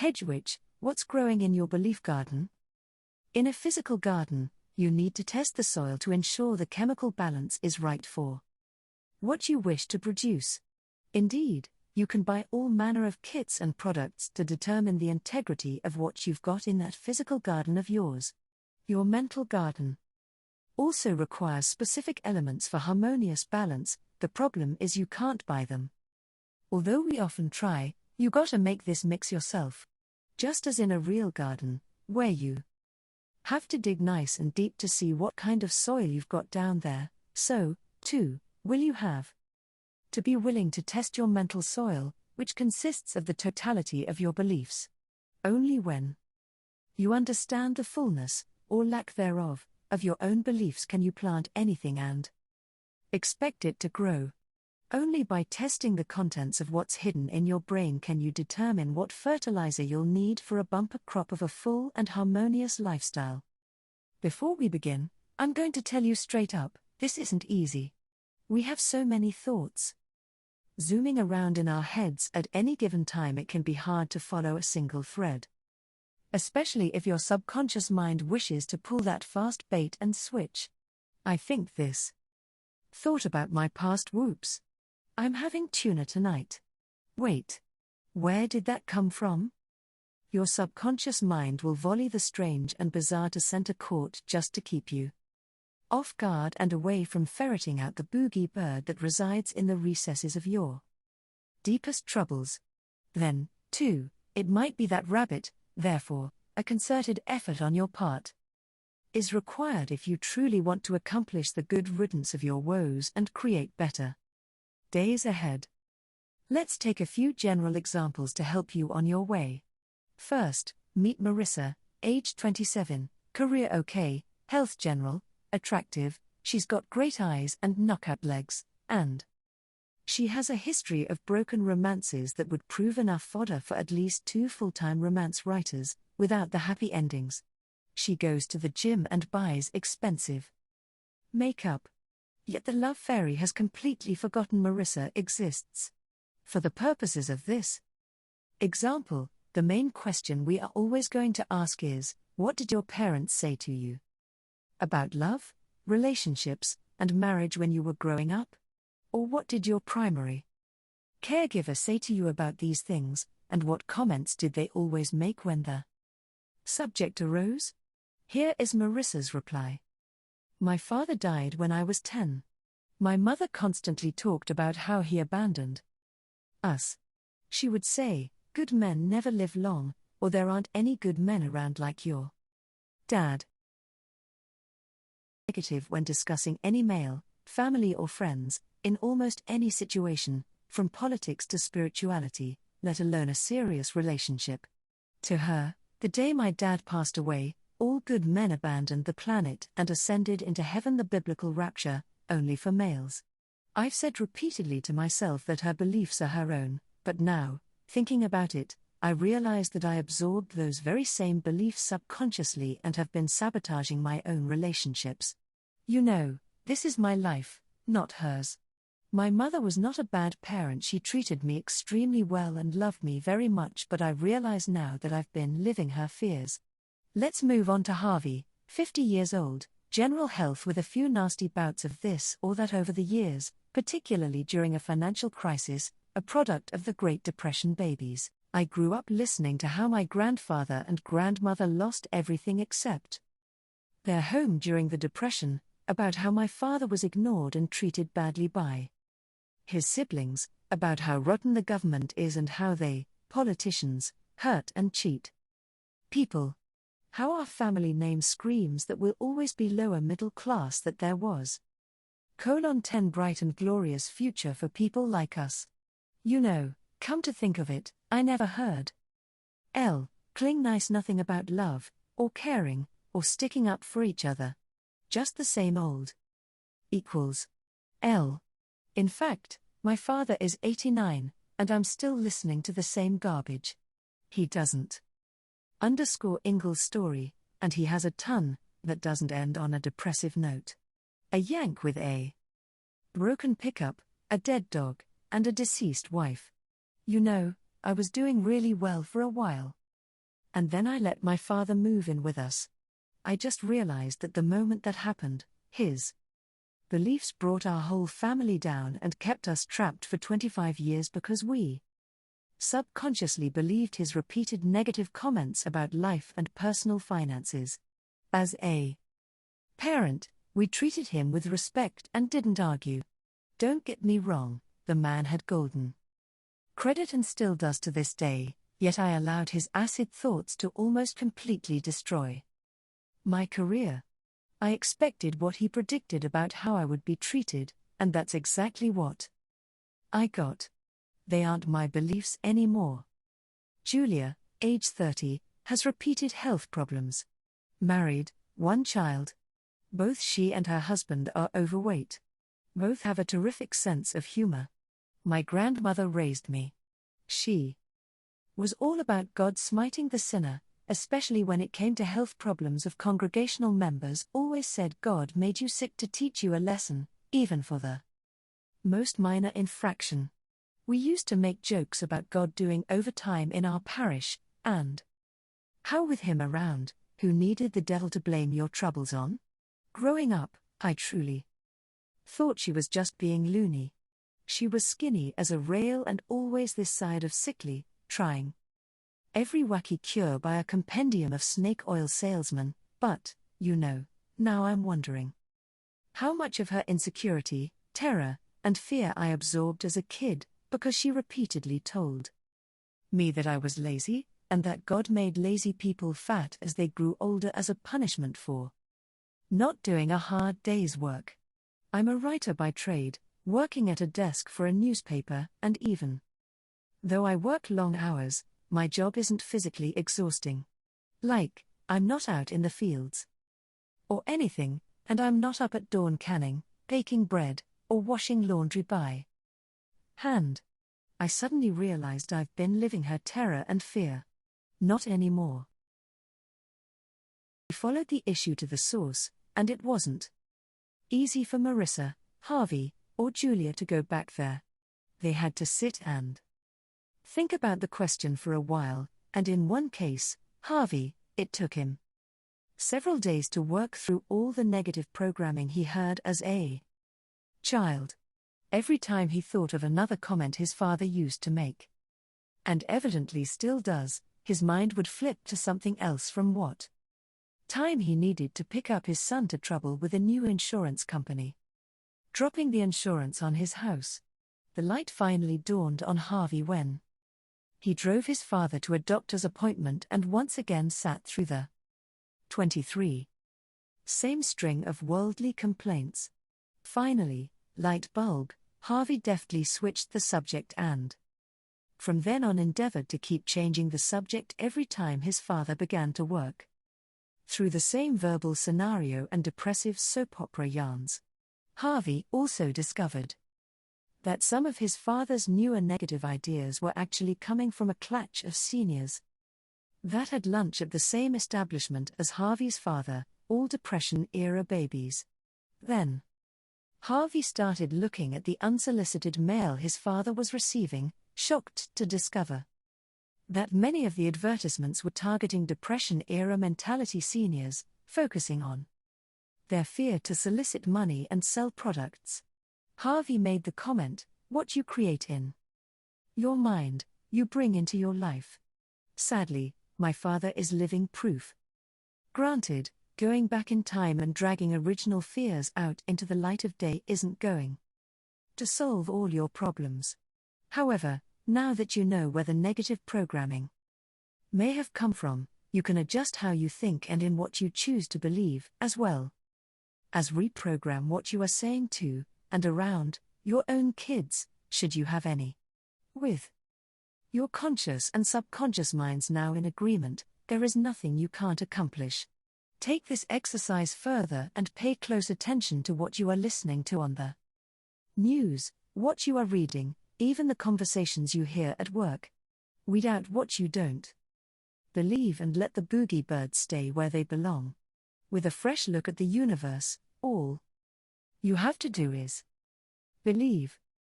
Hedgewitch, what's growing in your belief garden? In a physical garden, you need to test the soil to ensure the chemical balance is right for what you wish to produce. Indeed, you can buy all manner of kits and products to determine the integrity of what you've got in that physical garden of yours. Your mental garden also requires specific elements for harmonious balance. The problem is you can't buy them. Although we often try, you gotta make this mix yourself. Just as in a real garden, where you have to dig nice and deep to see what kind of soil you've got down there, so, too, will you have to be willing to test your mental soil, which consists of the totality of your beliefs. Only when you understand the fullness, or lack thereof, of your own beliefs can you plant anything and expect it to grow. Only by testing the contents of what's hidden in your brain can you determine what fertilizer you'll need for a bumper crop of a full and harmonious lifestyle. Before we begin, I'm going to tell you straight up, this isn't easy. We have so many thoughts zooming around in our heads at any given time. It can be hard to follow a single thread, especially if your subconscious mind wishes to pull that fast bait and switch. I think this thought about my past whoops. I'm having tuna tonight. Wait. Where did that come from? Your subconscious mind will volley the strange and bizarre to center court just to keep you off guard and away from ferreting out the boogie bird that resides in the recesses of your deepest troubles. Then, too, it might be that rabbit. Therefore, a concerted effort on your part is required if you truly want to accomplish the good riddance of your woes and create better days ahead. Let's take a few general examples to help you on your way. First, meet Marissa, age 27, career okay, health general, attractive, she's got great eyes and knockout legs, and she has a history of broken romances that would prove enough fodder for at least 2 full-time romance writers, without the happy endings. She goes to the gym and buys expensive makeup. Yet the love fairy has completely forgotten Marissa exists. For the purposes of this example, the main question we are always going to ask is, what did your parents say to you about love, relationships, and marriage when you were growing up? Or what did your primary caregiver say to you about these things, and what comments did they always make when the subject arose? Here is Marissa's reply. My father died when I was 10. My mother constantly talked about how he abandoned us. She would say, good men never live long, or there aren't any good men around like your dad. Negative when discussing any male, family or friends, in almost any situation, from politics to spirituality, let alone a serious relationship. To her, the day my dad passed away, all good men abandoned the planet and ascended into heaven, the biblical rapture, only for males. I've said repeatedly to myself that her beliefs are her own, but now, thinking about it, I realize that I absorbed those very same beliefs subconsciously and have been sabotaging my own relationships. You know, this is my life, not hers. My mother was not a bad parent. She treated me extremely well and loved me very much, but I realize now that I've been living her fears. Let's move on to Harvey, 50 years old, general health with a few nasty bouts of this or that over the years, particularly during a financial crisis, a product of the Great Depression babies. I grew up listening to how my grandfather and grandmother lost everything except their home during the Depression, about how my father was ignored and treated badly by his siblings, about how rotten the government is and how they, politicians, hurt and cheat people. How our family name screams that we'll always be lower middle class, that there was 10 bright and glorious future for people like us. You know, come to think of it, I never heard cling nice nothing about love, or caring, or sticking up for each other. Just the same old equals In fact, my father is 89, and I'm still listening to the same garbage. He doesn't Ingle's story, and he has a ton that doesn't end on a depressive note. A yank with a broken pickup, a dead dog, and a deceased wife. You know, I was doing really well for a while. And then I let my father move in with us. I just realized that the moment that happened, his beliefs brought our whole family down and kept us trapped for 25 years because we subconsciously believed his repeated negative comments about life and personal finances. As a parent, we treated him with respect and didn't argue. Don't get me wrong, the man had golden credit and still does to this day, yet I allowed his acid thoughts to almost completely destroy my career. I expected what he predicted about how I would be treated, and that's exactly what I got. They aren't my beliefs anymore. Julia, age 30, has repeated health problems. Married, 1 child. Both she and her husband are overweight. Both have a terrific sense of humor. My grandmother raised me. She was all about God smiting the sinner, especially when it came to health problems of congregational members. Always said God made you sick to teach you a lesson, even for the most minor infraction. We used to make jokes about God doing overtime in our parish, and how with him around, who needed the devil to blame your troubles on? Growing up, I truly thought she was just being loony. She was skinny as a rail and always this side of sickly, trying every wacky cure by a compendium of snake oil salesmen, but, now I'm wondering how much of her insecurity, terror, and fear I absorbed as a kid, because she repeatedly told me that I was lazy, and that God made lazy people fat as they grew older as a punishment for not doing a hard day's work. I'm a writer by trade, working at a desk for a newspaper, and even though I work long hours, my job isn't physically exhausting. Like, I'm not out in the fields or anything, and I'm not up at dawn canning, baking bread, or washing laundry by hand. I suddenly realized I've been living her terror and fear. Not anymore. We followed the issue to the source, and it wasn't easy for Marissa, Harvey, or Julia to go back there. They had to sit and think about the question for a while, and in one case, Harvey, it took him several days to work through all the negative programming he heard as a child. Every time he thought of another comment his father used to make, and evidently still does, his mind would flip to something else from what time he needed to pick up his son to trouble with a new insurance company, dropping the insurance on his house. The light finally dawned on Harvey when he drove his father to a doctor's appointment and once again sat through the 23 same string of worldly complaints. Finally, light bulb, Harvey deftly switched the subject and from then on endeavored to keep changing the subject every time his father began to work through the same verbal scenario and depressive soap opera yarns. Harvey also discovered that some of his father's newer negative ideas were actually coming from a clutch of seniors that had lunch at the same establishment as Harvey's father, all Depression-era babies. Then Harvey started looking at the unsolicited mail his father was receiving, shocked to discover that many of the advertisements were targeting Depression-era mentality seniors, focusing on their fear to solicit money and sell products. Harvey made the comment, "What you create in your mind, you bring into your life." Sadly, my father is living proof. Granted, going back in time and dragging original fears out into the light of day isn't going to solve all your problems. However, now that you know where the negative programming may have come from, you can adjust how you think and in what you choose to believe, as well as reprogram what you are saying to and around your own kids, should you have any. With your conscious and subconscious minds now in agreement, there is nothing you can't accomplish. Take this exercise further and pay close attention to what you are listening to on the news, what you are reading, even the conversations you hear at work. Weed out what you don't believe and let the boogie birds stay where they belong. With a fresh look at the universe, all you have to do is believe.